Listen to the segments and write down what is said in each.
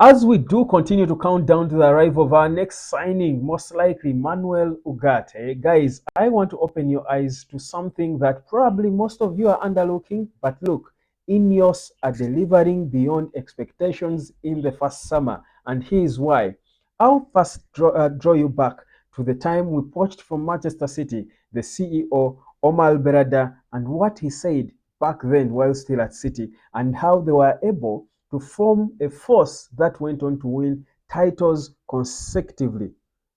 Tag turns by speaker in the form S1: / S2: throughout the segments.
S1: As we do continue to count down to the arrival of our next signing, most likely Manuel Ugarte, guys, I want to open your eyes to something that probably most of you are underlooking. But look, INEOS are delivering beyond expectations in the first summer, and here's why. I'll first draw you back to the time we poached from Manchester City the CEO Omar Berrada and what he said back then while still at City, and how they were able to form a force that went on to win titles consecutively.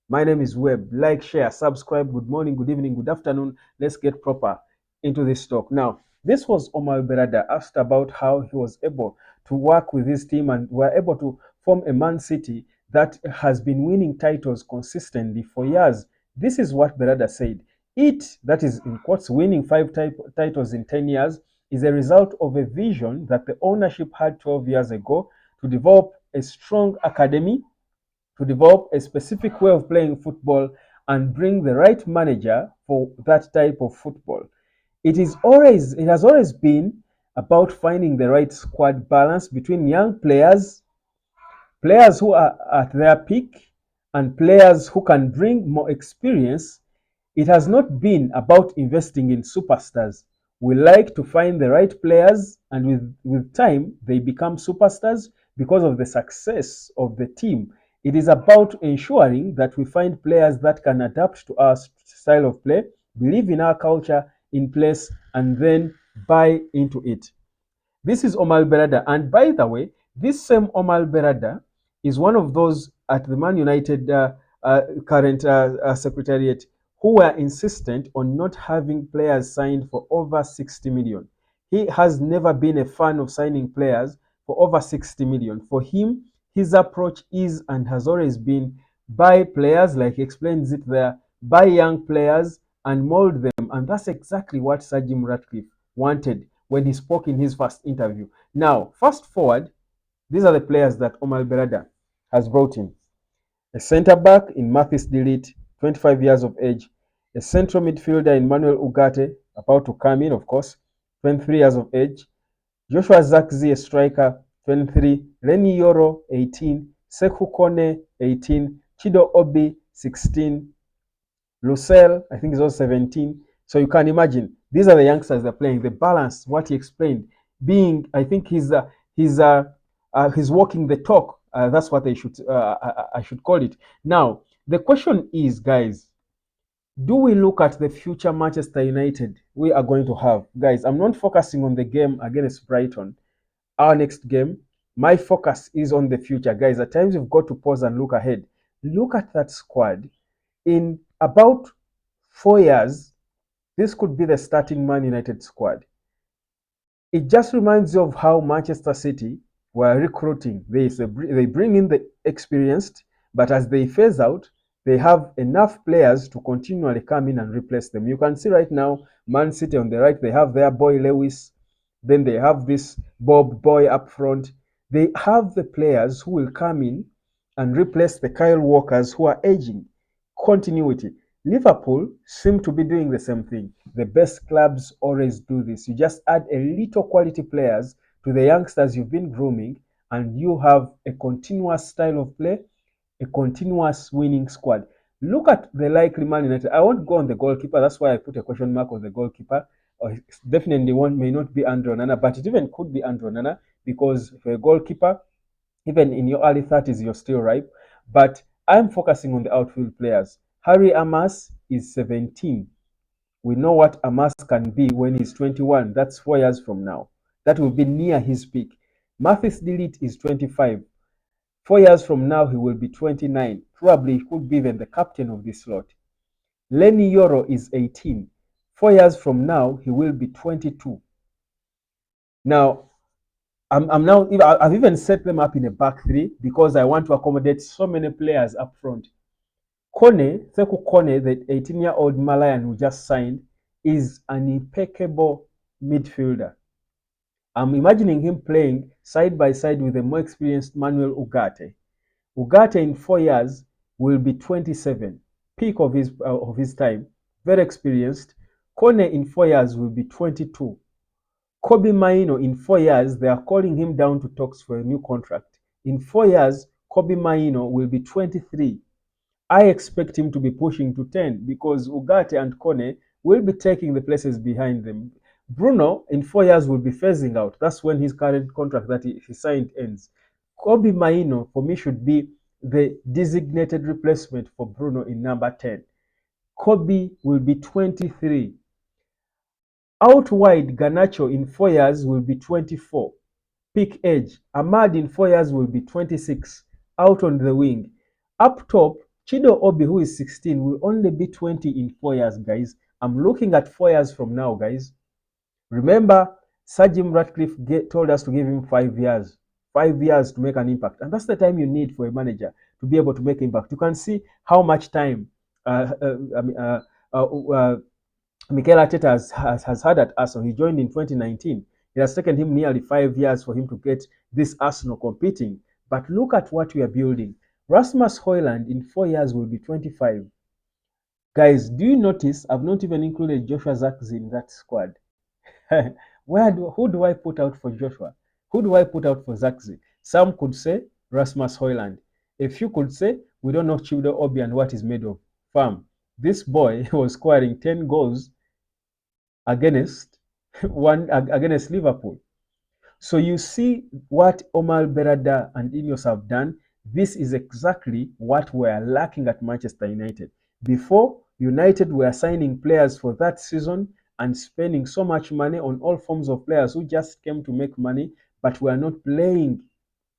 S1: My name is Webb. Like, share, subscribe. Good morning, good evening, good afternoon. Let's get proper into this talk. Now, this was Omar Berrada asked about how he was able to work with his team and were able to form a Man City that has been winning titles consistently for years. This is what Berrada said. It, that is in quotes, winning five titles in 10 years, is a result of a vision that the ownership had 12 years ago to develop a strong academy, to develop a specific way of playing football, and bring the right manager for that type of football. It has always been about finding the right squad balance between young players, players who are at their peak, and players who can bring more experience. It has not been about investing in superstars. We like to find the right players, and with time, they become superstars because of the success of the team. It is about ensuring that we find players that can adapt to our style of play, believe in our culture in place, and then buy into it. This is Omar Berrada. And by the way, this same Omar Berrada is one of those at the Man United current secretariat who were insistent on not having players signed for over 60 million. He has never been a fan of signing players for over 60 million. For him, his approach is and has always been buy players, like he explains it there, buy young players and mold them. And that's exactly what Sir Jim Ratcliffe wanted when he spoke in his first interview. Now, fast forward, these are the players that Omar Berrada has brought in. A centre back in Mathis Delete, 25 years of age. A central midfielder in Manuel Ugarte, about to come in, of course, 23 years of age. Joshua Zakzi, a striker, 23. Reni Yoro, 18. Sekou Kone, 18. Chido Obi, 16. Lucelle, I think, is also 17. So you can imagine these are the youngsters that are playing. The balance, what he explained, being, I think he's walking the talk. That's what I should call it. Now the question is, guys, do we look at the future Manchester United we are going to have? Guys, I'm not focusing on the game against Brighton, our next game. My focus is on the future, guys. At times you've got to pause and look ahead. Look at that squad. In about 4 years, this could be the starting Man United squad. It just reminds you of how Manchester City were recruiting. They bring in the experienced, but as they phase out, they have enough players to continually come in and replace them. You can see right now, Man City on the right, they have their boy Lewis. Then they have this Bob boy up front. They have the players who will come in and replace the Kyle Walkers who are aging. Continuity. Liverpool seem to be doing the same thing. The best clubs always do this. You just add a little quality players to the youngsters you've been grooming, and you have a continuous style of play, a continuous winning squad. Look at the likely Man United. I won't go on the goalkeeper. That's why I put a question mark on the goalkeeper. Definitely one may not be Andre Onana, but it even could be Andre Onana because for a goalkeeper, even in your early 30s, you're still ripe. But I'm focusing on the outfield players. Harry Amas is 17. We know what Amas can be when he's 21. That's 4 years from now. That will be near his peak. Mathis Delete is 25. 4 years from now, he will be 29. Probably he could be even the captain of this slot. Lenny Yoro is 18. 4 years from now, he will be 22. Now, I've even set them up in a back three because I want to accommodate so many players up front. Sekou Kone, the 18-year-old Malayan who just signed, is an impeccable midfielder. I'm imagining him playing side by side with a more experienced Manuel Ugarte. Ugarte in 4 years will be 27, peak of his time, very experienced. Kone in 4 years will be 22. Kobe Maino in 4 years, they are calling him down to talks for a new contract. in 4 years, Kobe Maino will be 23. I expect him to be pushing to 10 because Ugarte and Kone will be taking the places behind them. Bruno, in 4 years, will be phasing out. That's when his current contract that he signed ends. Kobe Maino, for me, should be the designated replacement for Bruno in number 10. Kobe will be 23. Out wide, Garnacho in 4 years will be 24. Peak age, Ahmad in 4 years will be 26. Out on the wing. Up top, Chido Obi, who is 16, will only be 20 in 4 years, guys. I'm looking at 4 years from now, guys. Remember, Sir Jim Ratcliffe told us to give him 5 years. 5 years to make an impact. And that's the time you need for a manager to be able to make impact. You can see how much time uh, uh, uh, uh, uh, Mikel Arteta has had at Arsenal. He joined in 2019. It has taken him nearly 5 years for him to get this Arsenal competing. But look at what we are building. Rasmus Højlund in 4 years will be 25. Guys, do you notice I've not even included Joshua Zirkzee in that squad? Who do I put out for Joshua? Who do I put out for Zirkzee? Some could say Rasmus Højlund. A few could say we don't know Chido Obi and what he's made of. Fam, this boy was scoring 10 goals against against Liverpool. So you see what Omar Berrada and INEOS have done. This is exactly what we are lacking at Manchester United. Before, United were signing players for that season and spending so much money on all forms of players who just came to make money, but we are not playing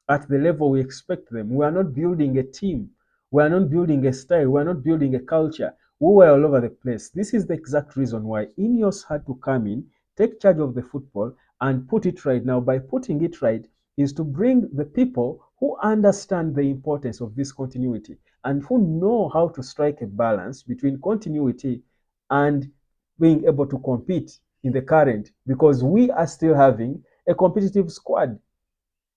S1: at the level we expect them. We are not building a team. We are not building a style. We are not building a culture. We were all over the place. This is the exact reason why INEOS had to come in, take charge of the football, and put it right. Now, by putting it right, is to bring the people who understand the importance of this continuity and who know how to strike a balance between continuity and being able to compete in the current, because we are still having a competitive squad.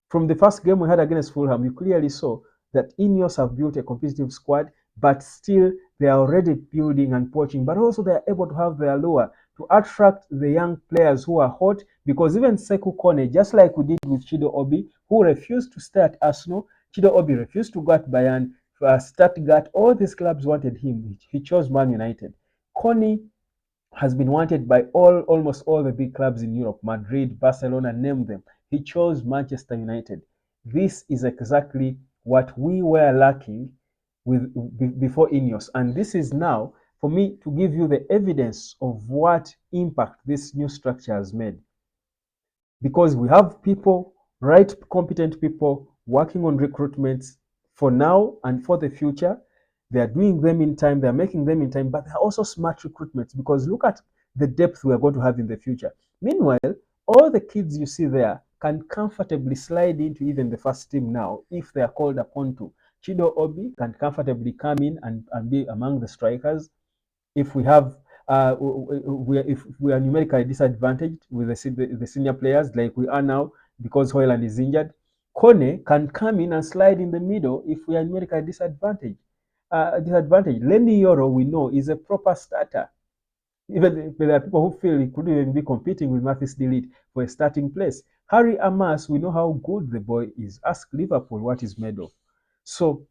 S1: From the first game we had against Fulham, you clearly saw that INEOS have built a competitive squad, but still they are already building and poaching. But also they are able to have their allure to attract the young players who are hot, because even Sekou Kone, just like we did with Chido Obi, who refused to stay at Arsenal, Chido Obi refused to go at Bayern, Stuttgart, all these clubs wanted him. He chose Man United. Kone has been wanted by almost all the big clubs in Europe, Madrid, Barcelona, name them. He chose Manchester United. This is exactly what we were lacking before INEOS. And this is now for me to give you the evidence of what impact this new structure has made. Because we have people, right, competent people working on recruitments for now and for the future. They are doing them in time, they are making them in time, but they're also smart recruitments, because look at the depth we are going to have in the future. Meanwhile, all the kids you see there can comfortably slide into even the first team now if they are called upon to. Chido Obi can comfortably come in and be among the strikers. If we have if we are numerically disadvantaged with the senior players like we are now because Højlund is injured, Kone can come in and slide in the middle if we are numerically disadvantaged. Lenny Yoro, we know, is a proper starter. Even there are people who feel he could even be competing with Mathis Delete for a starting place. Harry Amas, we know how good the boy is. Ask Liverpool what he's made of. So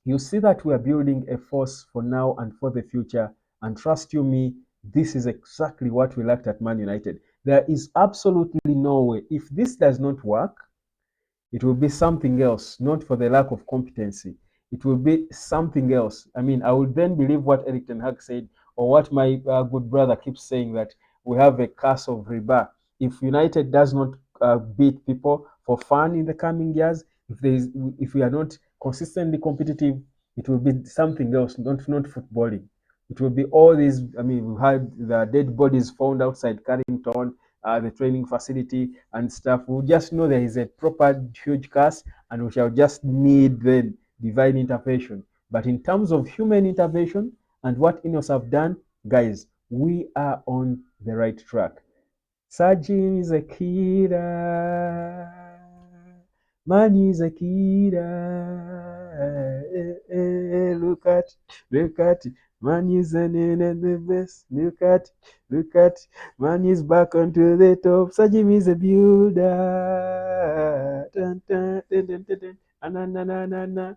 S1: you see that we are building a force for now and for the future. And trust you me, this is exactly what we lacked at Man United. There is absolutely no way. If this does not work, it will be something else, not for the lack of competency. It will be something else. I mean, I would then believe what Eric Ten Hag said, or what my good brother keeps saying, that we have a curse of rebirth. If United does not beat people for fun in the coming years, if we are not consistently competitive, it will be something else, not footballing. It will be all these. I mean, we had the dead bodies found outside Carrington, the training facility and stuff. We'll just know there is a proper huge curse, and we shall just need the divine intervention. But in terms of human intervention and what INEOS have done, guys, we are on the right track. Sajin is a killer. Man is a killer. Look at, man is an and the best. Look at, man is back onto the top. Sajim is a builder. Dun, dun, dun, dun, dun, dun. Ananana.